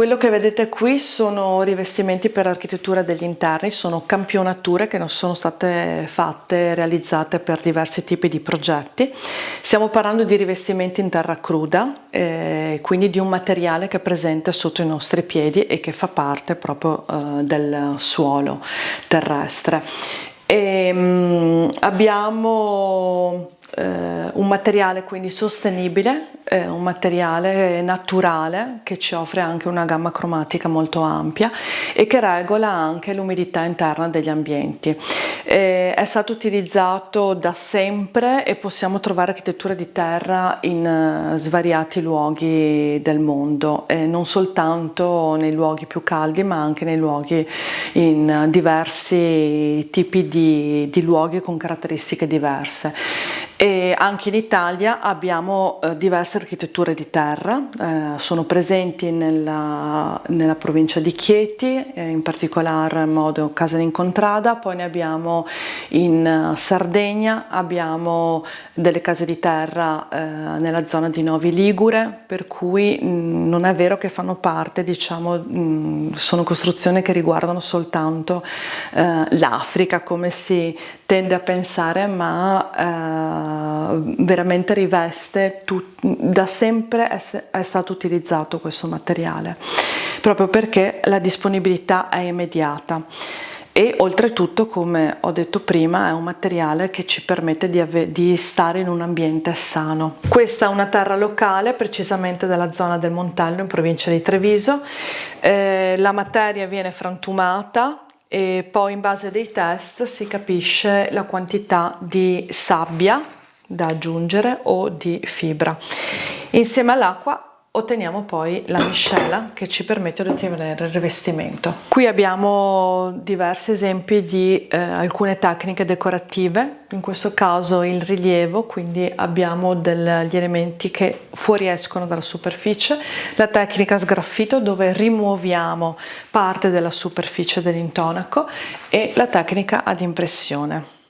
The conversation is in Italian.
Quello che vedete qui sono rivestimenti per architettura degli interni, sono campionature che non sono state fatte, realizzate per diversi tipi di progetti. Stiamo parlando di rivestimenti in terra cruda, quindi di un materiale che è presente sotto i nostri piedi e che fa parte proprio del suolo terrestre. Abbiamo un materiale quindi sostenibile, un materiale naturale che ci offre anche una gamma cromatica molto ampia e che regola anche l'umidità interna degli ambienti. È stato utilizzato da sempre e possiamo trovare architettura di terra in svariati luoghi del mondo, non soltanto nei luoghi più caldi ma anche nei luoghi in diversi tipi di luoghi con caratteristiche diverse. E anche in Italia abbiamo diverse architetture di terra, sono presenti nella provincia di Chieti, in particolar modo Casa d'Incontrada, poi ne abbiamo in Sardegna, abbiamo delle case di terra nella zona di Novi Ligure, per cui non è vero che fanno parte, diciamo, sono costruzioni che riguardano soltanto l'Africa, come si tende a pensare, ma veramente riveste da sempre è stato utilizzato questo materiale proprio perché la disponibilità è immediata e oltretutto, come ho detto prima, è un materiale che ci permette di stare in un ambiente sano. Questa è una terra locale, precisamente della zona del Montello in provincia di Treviso. La materia viene frantumata e poi in base dei test si capisce la quantità di sabbia da aggiungere o di fibra. Insieme all'acqua otteniamo poi la miscela che ci permette di ottenere il rivestimento. Qui abbiamo diversi esempi di alcune tecniche decorative, in questo caso il rilievo, quindi abbiamo degli elementi che fuoriescono dalla superficie, la tecnica sgraffito dove rimuoviamo parte della superficie dell'intonaco e la tecnica ad impressione.